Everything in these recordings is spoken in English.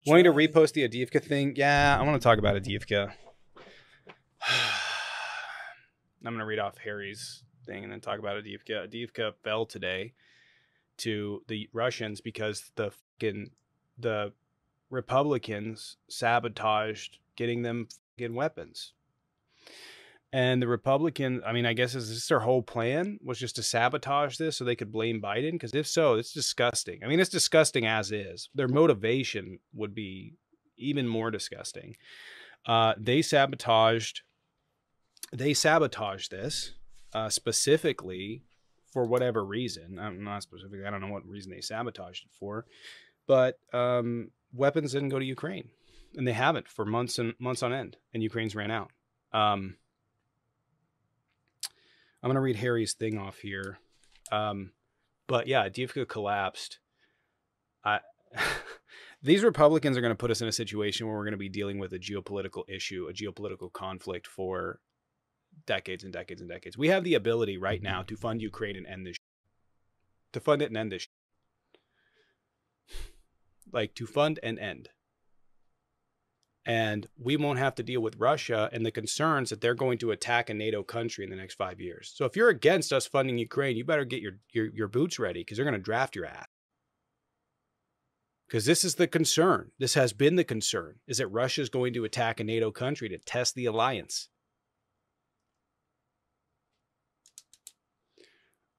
Want you to repost the Adiivka thing? Yeah, I want to talk about Adiivka. I'm going to read off Harry's thing and then talk about Adiivka. Adiivka fell today to the Russians because the Republicans sabotaged getting them weapons. And the Republican, I mean, I guess is this their whole plan, was just to sabotage this so they could blame Biden? Because if so, it's disgusting. I mean, it's disgusting as is. Their motivation would be even more disgusting. They sabotaged this specifically for whatever reason. I'm not specific. I don't know what reason they sabotaged it for, but weapons didn't go to Ukraine, and they haven't for months and months on end. And Ukraine's ran out. I'm going to read Harry's thing off here. But yeah, Adiivka collapsed. These Republicans are going to put us in a situation where we're going to be dealing with a geopolitical issue, a geopolitical conflict for decades and decades and decades. We have the ability right now to fund Ukraine and end this. To fund it and end this. Like, to fund and end. And we won't have to deal with Russia and the concerns that they're going to attack a NATO country in the next 5 years. So if you're against us funding Ukraine, you better get your boots ready, because they're going to draft your ass. Because this is the concern. This has been the concern, is that Russia is going to attack a NATO country to test the alliance.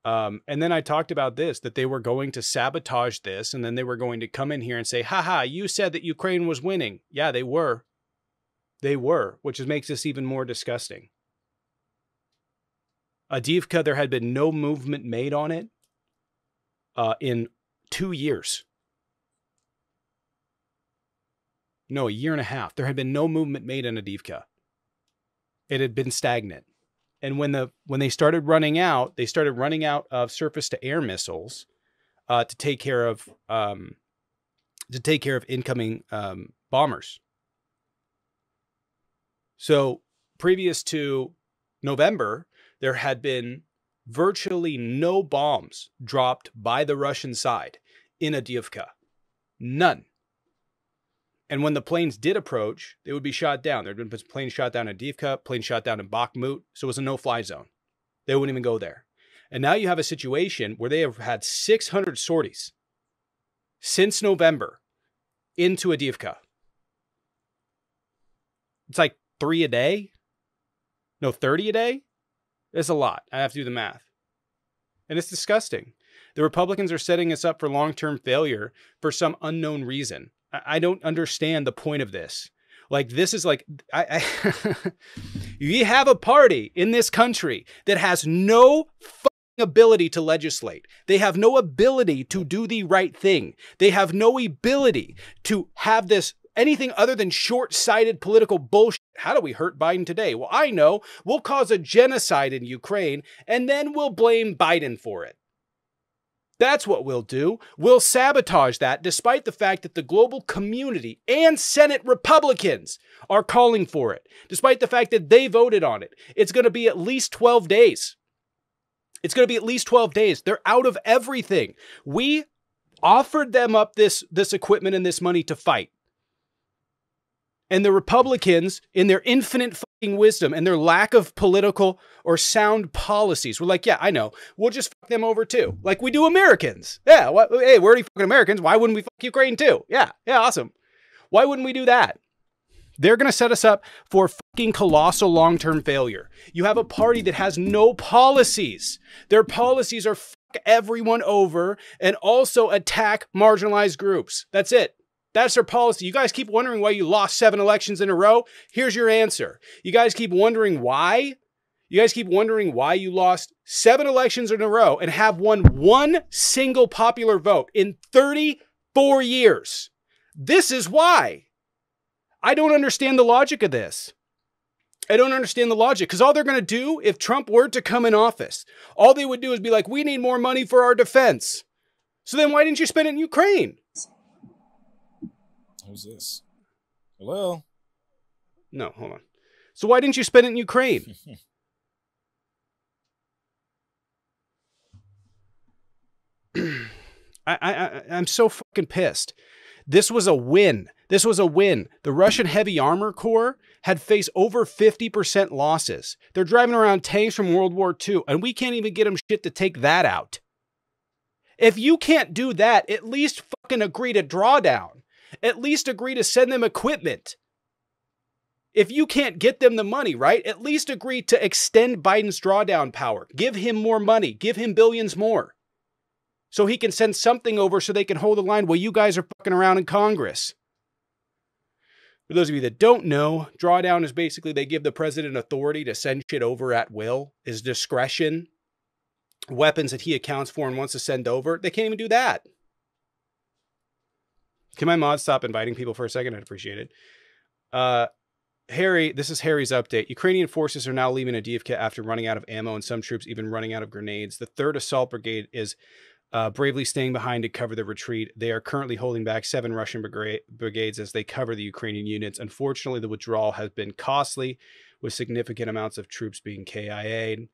And then I talked about this, that they were going to sabotage this, and then they were going to come in here and say, haha, you said that Ukraine was winning. Yeah, they were. They were, which makes this even more disgusting. Adiivka, there had been no movement made on it in 2 years. No, a year and a half. There had been no movement made on Adiivka. It had been stagnant. And when they started running out, of surface-to-air missiles to take care of incoming bombers. So previous to November, there had been virtually no bombs dropped by the Russian side in Adiivka. None. And when the planes did approach, they would be shot down. There had been planes shot down in Adiivka, planes shot down in Bakhmut. So it was a no-fly zone. They wouldn't even go there. And now you have a situation where they have had 600 sorties since November into Adiivka. It's like 3 a day? No, 30 a day? It's a lot. I have to do the math. And it's disgusting. The Republicans are setting us up for long-term failure for some unknown reason. I don't understand the point of this. Like, this is like, you have a party in this country that has no ability to legislate. They have no ability to do the right thing. They have no ability to have this anything other than short-sighted political bullshit. How do we hurt Biden today? Well, I know. We'll cause a genocide in Ukraine, and then we'll blame Biden for it. That's what we'll do. We'll sabotage that, despite the fact that the global community and Senate Republicans are calling for it, despite the fact that they voted on it. It's going to be at least 12 days. It's going to be at least 12 days. They're out of everything. We offered them up this equipment and this money to fight. And the Republicans, in their infinite fucking wisdom and their lack of political or sound policies, were like, yeah, I know. We'll just fuck them over too. Like we do Americans. Yeah, hey, we're already fucking Americans. Why wouldn't we fuck Ukraine too? Yeah, awesome. Why wouldn't we do that? They're going to set us up for fucking colossal long-term failure. You have a party that has no policies. Their policies are fuck everyone over and also attack marginalized groups. That's it. That's their policy. You guys keep wondering why you lost 7 elections in a row. Here's your answer. You guys keep wondering why? You guys keep wondering why you lost 7 elections in a row and have won one single popular vote in 34 years. This is why. I don't understand the logic of this. I don't understand the logic, because all they're going to do, if Trump were to come in office, all they would do is be like, we need more money for our defense. So then why didn't you spend it in Ukraine? Who's this? Hello? No, hold on. So why didn't you spend it in Ukraine? I'm so fucking pissed This was a win. This was a win. The Russian Heavy Armor Corps had faced over 50% losses. They're driving around tanks from World War II, and we can't even get them shit to take that out. If you can't do that, at least fucking agree to drawdown. At least agree to send them equipment. If you can't get them the money, right? At least agree to extend Biden's drawdown power. Give him more money. Give him billions more. So he can send something over so they can hold the line while you guys are fucking around in Congress. For those of you that don't know, drawdown is basically they give the president authority to send shit over at will, his discretion, weapons that he accounts for and wants to send over. They can't even do that. Can my mods stop inviting people for a second? I'd appreciate it. Harry, this is Harry's update. Ukrainian forces are now leaving Adiivka after running out of ammo and some troops even running out of grenades. The 3rd Assault Brigade is bravely staying behind to cover the retreat. They are currently holding back 7 Russian brigades as they cover the Ukrainian units. Unfortunately, the withdrawal has been costly, with significant amounts of troops being KIA'd.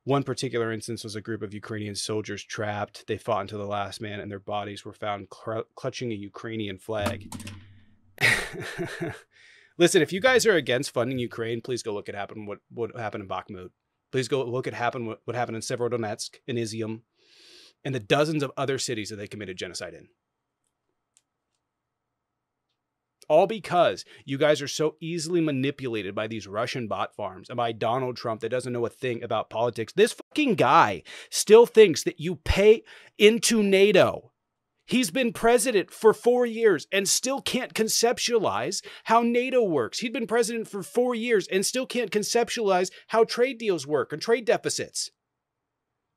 One particular instance was a group of Ukrainian soldiers trapped. They fought until the last man, and their bodies were found clutching a Ukrainian flag. Listen, if you guys are against funding Ukraine, please go look at what happened in Bakhmut. Please go look at what happened in Severodonetsk, in Izium, and the dozens of other cities that they committed genocide in. All because you guys are so easily manipulated by these Russian bot farms and by Donald Trump that doesn't know a thing about politics. This fucking guy still thinks that you pay into NATO. He's been president for 4 years and still can't conceptualize how NATO works. He'd been president for 4 years and still can't conceptualize how trade deals work and trade deficits.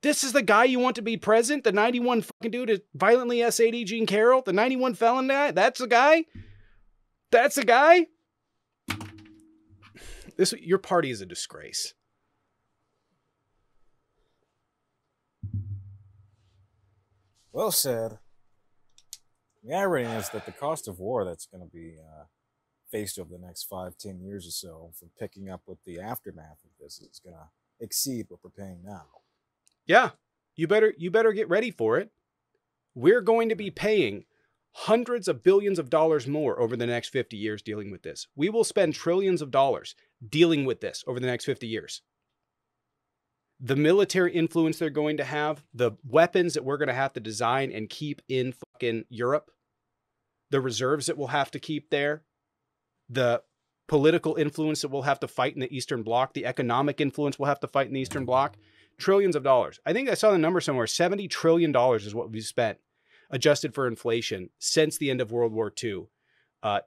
This is the guy you want to be president? The 91 fucking dude is violently SAD Gene Carroll? The 91 felon guy? That's the guy? That's the guy? Your party is a disgrace. Well said. The irony is that the cost of war that's going to be faced over the next 5-10 years or so from picking up with the aftermath of this is going to exceed what we're paying now. Yeah, you better get ready for it. We're going to be paying hundreds of billions of dollars more over the next 50 years dealing with this. We will spend trillions of dollars dealing with this over the next 50 years. The military influence they're going to have, the weapons that we're going to have to design and keep in fucking Europe, the reserves that we'll have to keep there, the political influence that we'll have to fight in the Eastern Bloc, the economic influence we'll have to fight in the Eastern Bloc, trillions of dollars. I think I saw the number somewhere, $70 trillion is what we've spent, adjusted for inflation, since the end of World War II,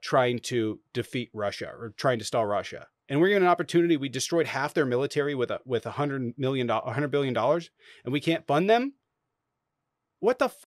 trying to defeat Russia or trying to stall Russia. And we're given an opportunity. We destroyed half their military with $100 billion, and we can't fund them. What the fuck